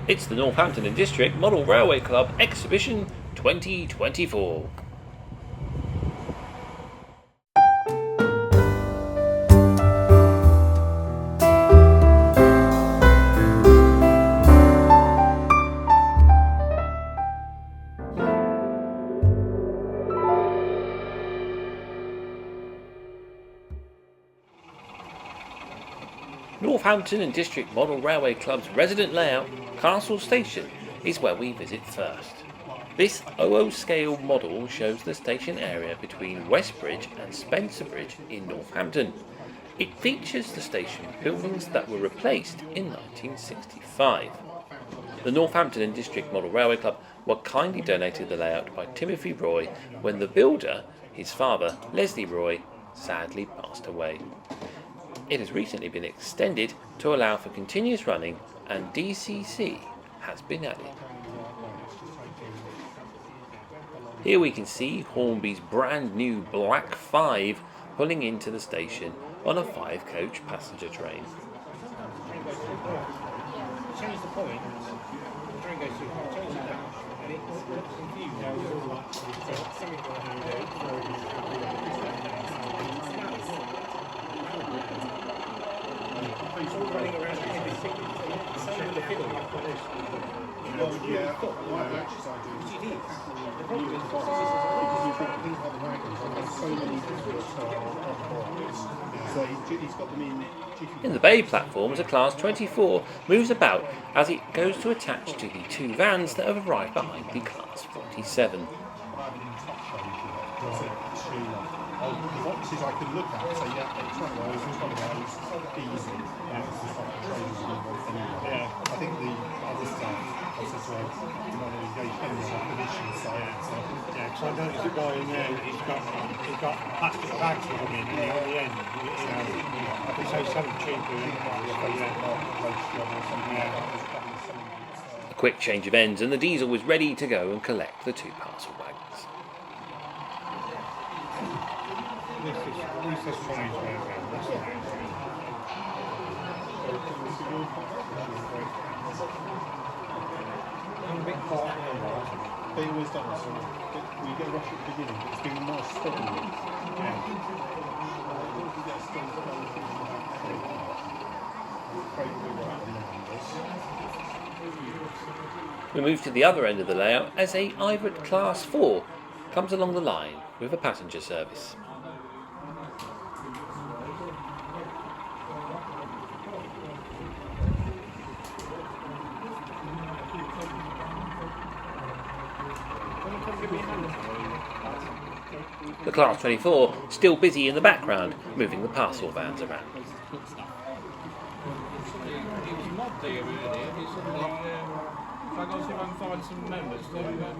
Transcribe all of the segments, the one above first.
It's the Northampton and District Model Railway Club Exhibition 2024. Northampton and District Model Railway Club's resident layout, Castle Station, is where we visit first. This 00 scale model shows the station area between Westbridge and Spencerbridge in Northampton. It features the station buildings that were replaced in 1965. The Northampton and District Model Railway Club were kindly donated the layout by Timothy Roy when the builder, his father Leslie Roy, sadly passed away. It has recently been extended to allow for continuous running, and DCC has been added. Here we can see Hornby's brand new Black 5 pulling into the station on a 5-coach passenger train. In the bay platforms, a Class 24 moves about as it goes to attach to the 2 vans that have arrived behind the Class 47. Boxes I could look at and say, yeah, it's one of those, easy. I think the other stuff, I said to her, you might not engage in the definition side. Because I noticed the guy in there, he's got plastic bags with him in there on the end. I think so, something cheaper. A quick change of ends and the diesel was ready to go and collect the 2 parcel wagons. This is fine. They always done this, we get a rush at the beginning, but it's been more steady. We move to the other end of the layout as a Ivert Class 4 comes along the line with a passenger service. The Class 24 still busy in the background, moving the parcel vans around.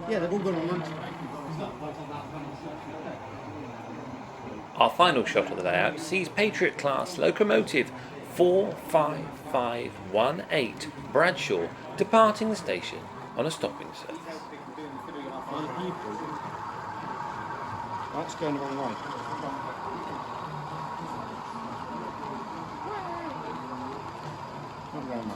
Yeah, they've all gone on lunch. Our final shot of the layout sees Patriot Class locomotive 45518 Bradshaw departing the station on a stopping service. That's going the wrong way. Not round way.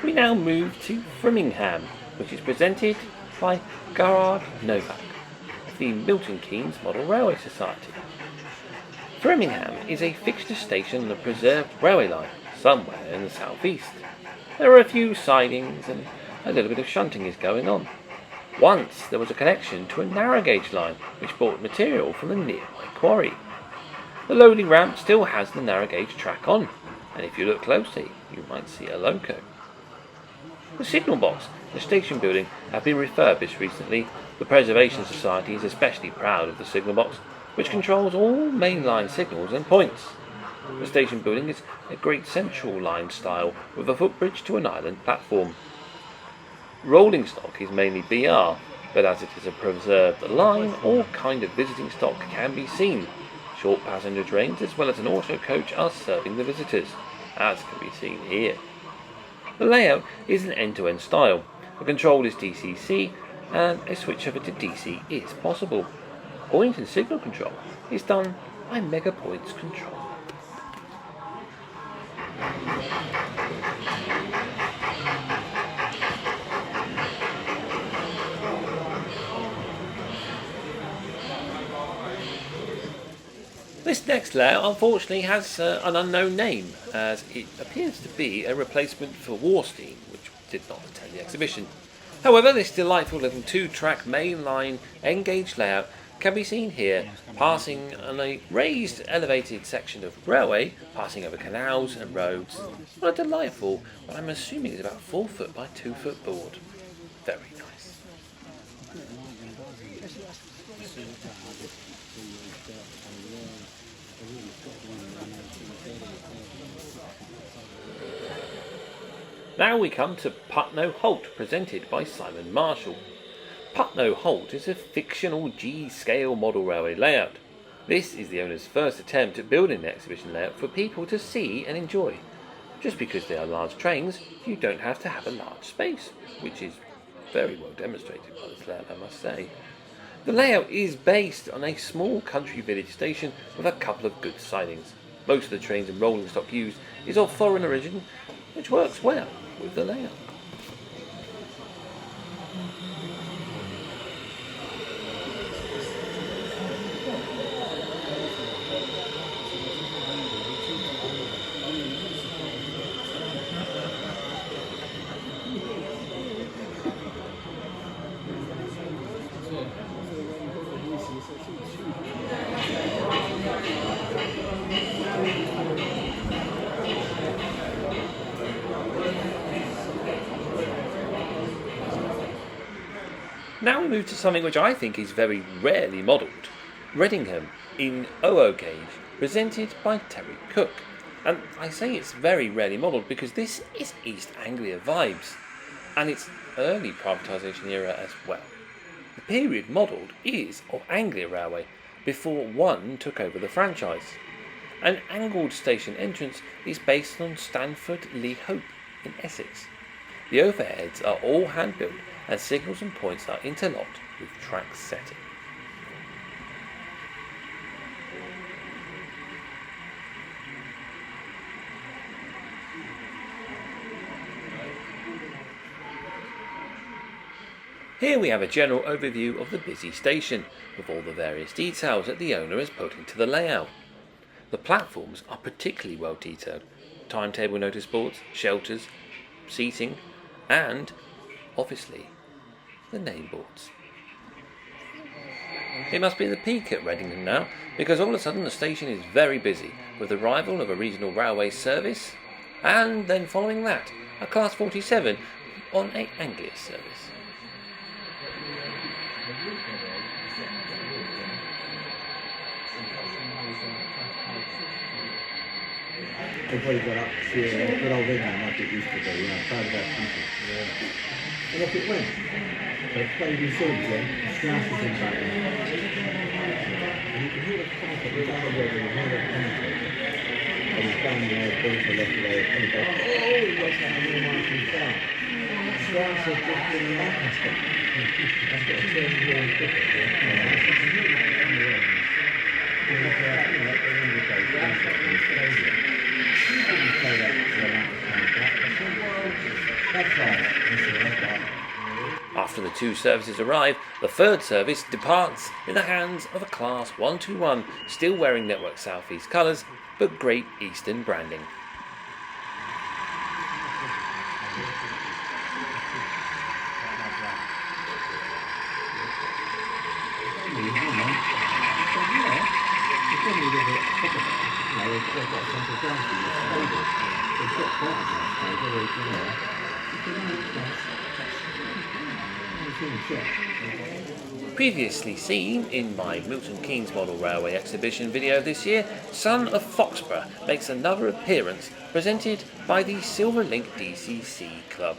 We now move to Framingham, which is presented by Gerard Novak, the Milton Keynes Model Railway Society. Framingham is a fixture station on the preserved railway line, somewhere in the southeast. There are a few sidings and a little bit of shunting is going on. Once there was a connection to a narrow gauge line which brought material from the nearby quarry. The loading ramp still has the narrow gauge track on, and if you look closely you might see a loco. The signal box and the station building have been refurbished recently. The Preservation Society is especially proud of the signal box, which controls all mainline signals and points. The station building is a Great Central Line style with a footbridge to an island platform. Rolling stock is mainly BR, but as it is a preserved line, all kind of visiting stock can be seen. Short passenger trains as well as an auto coach are serving the visitors, as can be seen here. The layout is an end-to-end style. The control is DCC and a switch over to DC is possible. Point and signal control is done by Megapoints Control. This next layout unfortunately has an unknown name, as it appears to be a replacement for Warstein, which did not attend the exhibition. However, this delightful little 2-track mainline N-gauge layout can be seen here, passing on a raised elevated section of railway, passing over canals and roads, on a delightful, what I'm assuming is about 4 foot by 2 foot board. Very nice. Now we come to Putnoe Halt, presented by Simon Marshall. Putnoe Halt is a fictional G-scale model railway layout. This is the owner's first attempt at building an exhibition layout for people to see and enjoy. Just because they are large trains, you don't have to have a large space, which is very well demonstrated by this layout, I must say. The layout is based on a small country village station with a couple of good sidings. Most of the trains and rolling stock used is of foreign origin, which works well with the layout. Now we move to something which I think is very rarely modelled. Reddingham in 00 gauge, presented by Terry Cook. And I say it's very rarely modelled because this is East Anglia vibes, and it's early privatisation era as well. The period modelled is of Anglia Railway, before One took over the franchise. An angled station entrance is based on Stanford Lee Hope in Essex. The overheads are all hand-built, and signals and points are interlocked with track setting. Here we have a general overview of the busy station, with all the various details that the owner has put into the layout. The platforms are particularly well detailed: timetable notice boards, shelters, seating, and, obviously, the name boards. It must be the peak at Reddingham now, because all of a sudden the station is very busy, with the arrival of a regional railway service, and then following that, a Class 47 on a Anglia service. They've already got up to good old Reddingham like it used to be, proud of our people. And off it went. So it's played in swords then, and slashes in back there. And you can hear the concert, we don't know whether you hear the concert. And he's down there, going to the left of there, and he goes, oh, he was like a little man from South. Scouse are just in Lancaster. That's got a turn really quick, After the two services arrive, the third service departs in the hands of a Class 121, still wearing Network South East colours, but Great Eastern branding. Previously seen in my Milton Keynes Model Railway exhibition video this year, Son of Foxborough makes another appearance, presented by the Silver Link DCC Club.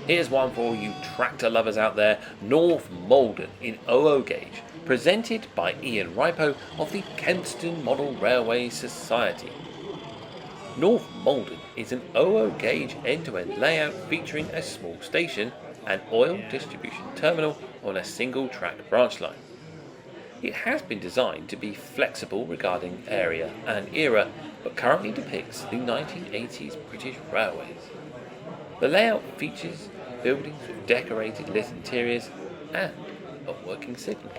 Here's one for all you tractor lovers out there, North Maldon in 00 gauge, presented by Ian Ripo of the Kempston Model Railway Society. North Maldon is an 00 gauge end-to-end layout featuring a small station and oil distribution terminal on a single track branch line. It has been designed to be flexible regarding area and era, but currently depicts the 1980s British railways. The layout features buildings with decorated lit interiors and a working signal.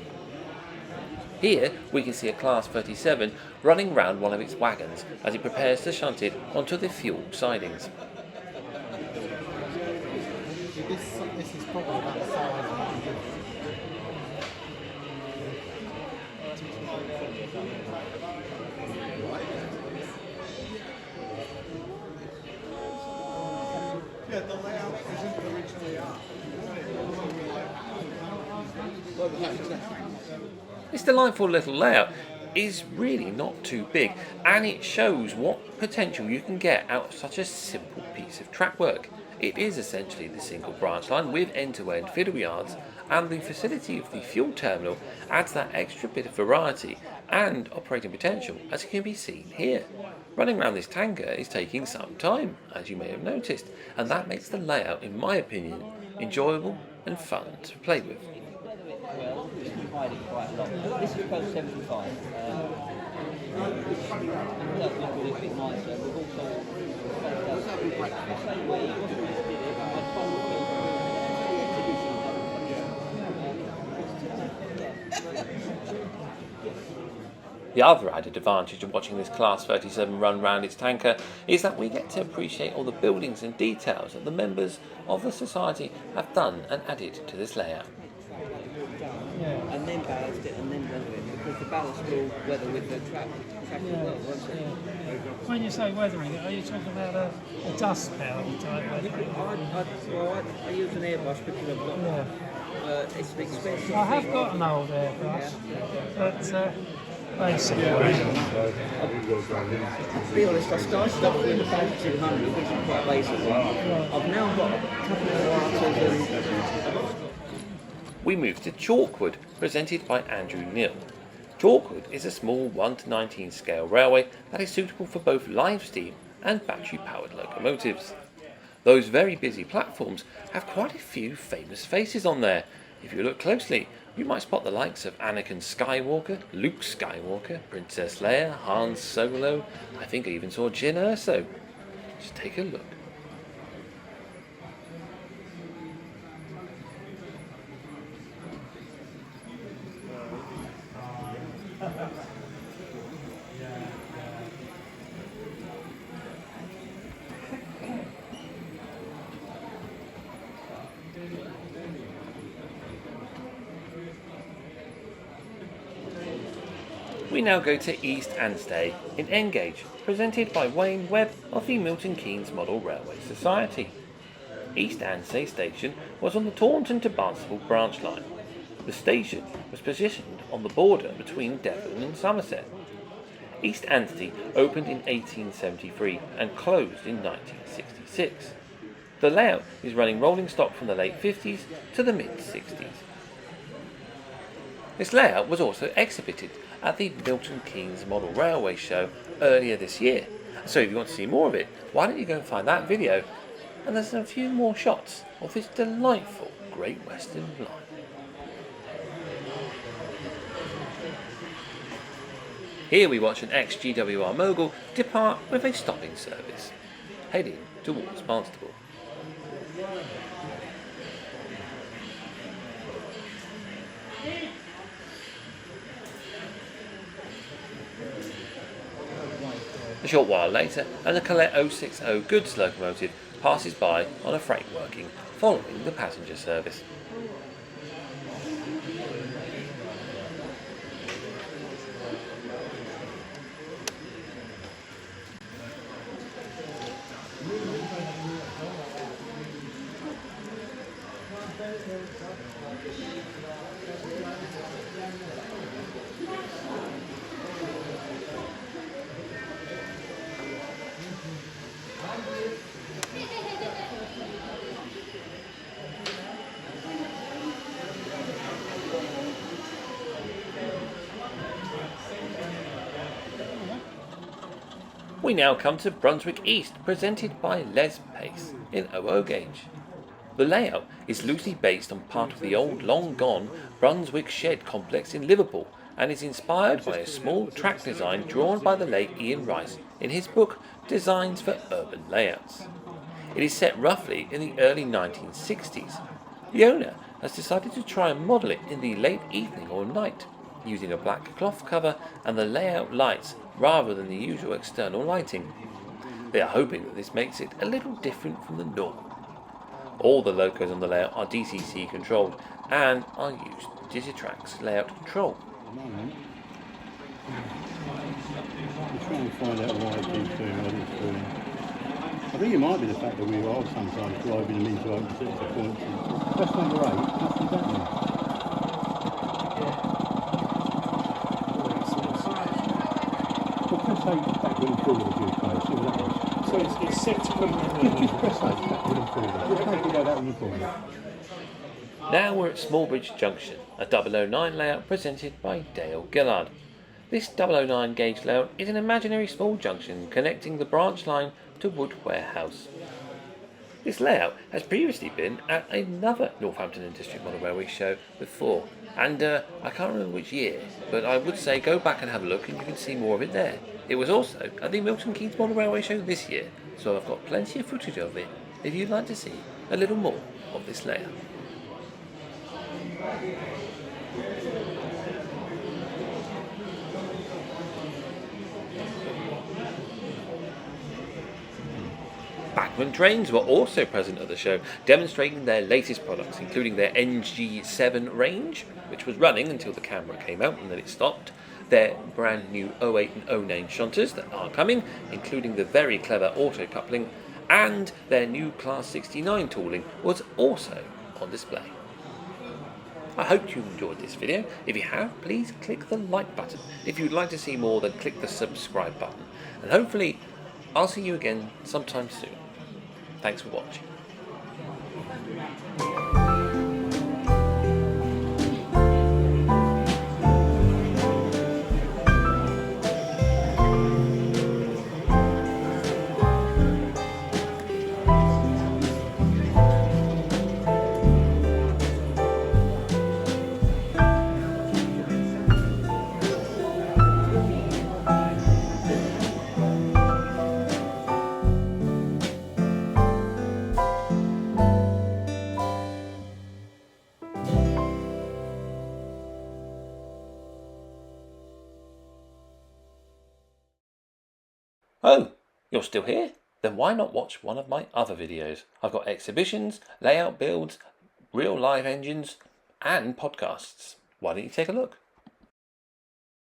Here we can see a Class 37 running round one of its wagons as it prepares to shunt it onto the fuel sidings. This is probably about the size of yeah, the layout isn't originally up. This delightful little layout is really not too big, and it shows what potential you can get out of such a simple piece of track work. It is essentially the single branch line with end-to-end fiddle yards, and the facility of the fuel terminal adds that extra bit of variety and operating potential, as can be seen here. Running around this tanker is taking some time, as you may have noticed, and that makes the layout, in my opinion, enjoyable and fun to play with. Well, it's hiding quite a lot. This is post 75. That would be a bit nicer. We've also the same way Austrians did it. The other added advantage of watching this Class 37 run round its tanker is that we get to appreciate all the buildings and details that the members of the society have done and added to this layout. Yeah. And then ballast it and then weather it, because the ballast will weather with the track as well, won't it? When you say weathering it, are you talking about a dust powder type weathering? I use an airbrush because I've got it's an expensive I have thing. got an old airbrush, but basically, To be honest, I started off with the Phantom 200, which is quite basic one. I've now got a couple of arters and We move to Chalkwood, presented by Andrew Neal. Chalkwood is a small 1:19 scale railway that is suitable for both live steam and battery-powered locomotives. Those very busy platforms have quite a few famous faces on there. If you look closely, you might spot the likes of Anakin Skywalker, Luke Skywalker, Princess Leia, Han Solo. I think I even saw Jyn Erso. Just take a look. We now go to East Anstay in N-Gauge, presented by Wayne Webb of the Milton Keynes Model Railway Society. East Anstay station was on the Taunton to Barnstaple branch line. The station was positioned on the border between Devon and Somerset. East Anstay opened in 1873 and closed in 1966. The layout is running rolling stock from the late 50s to the mid 60s. This layout was also exhibited at the Milton Keynes Model Railway Show earlier this year. So if you want to see more of it, why don't you go and find that video? And there's a few more shots of this delightful Great Western line. Here we watch an ex-GWR mogul depart with a stopping service, heading towards Barnstable. A short while later, and the Colette 060 goods locomotive passes by on a freight working, following the passenger service. We now come to Brunswick East, presented by Les Pace in 00 gauge. The layout is loosely based on part of the old, long-gone Brunswick Shed complex in Liverpool and is inspired by a small track design drawn by the late Ian Rice in his book Designs for Urban Layouts. It is set roughly in the early 1960s. The owner has decided to try and model it in the late evening or night, using a black cloth cover and the layout lights rather than the usual external lighting. They are hoping that this makes it a little different from the norm. All the locos on the layout are DCC controlled and are used Digitrax layout control. I'm trying to find out why it keeps doing what it's doing. I think it might be the fact that we are sometimes driving them into open sector points. That's number 8, nothing happening. Press 8 backward and forward a few times, see what that is. So it's set to come Just press 8 backward and forward. Just make it go that way forward. Now we're at Smallbridge Junction, a 009 layout presented by Dale Gillard. This 009 gauge layout is an imaginary small junction connecting the branch line to Wood Warehouse. This layout has previously been at another Northampton and District Model Railway show before, and I can't remember which year, but I would say go back and have a look and you can see more of it there. It was also at the Milton Keynes Model Railway show this year, so I've got plenty of footage of it if you'd like to see a little more of this layout. Bachmann Trains were also present at the show, demonstrating their latest products, including their NG7 range, which was running until the camera came out and then it stopped, their brand new 08 and 09 shunters that are coming, including the very clever auto coupling, and their new Class 69 tooling was also on display. I hope you enjoyed this video. If you have, please click the like button. If you'd like to see more, then click the subscribe button. And hopefully, I'll see you again sometime soon. Thanks for watching. Oh, you're still here? Then why not watch one of my other videos? I've got exhibitions, layout builds, real live engines, and podcasts. Why don't you take a look?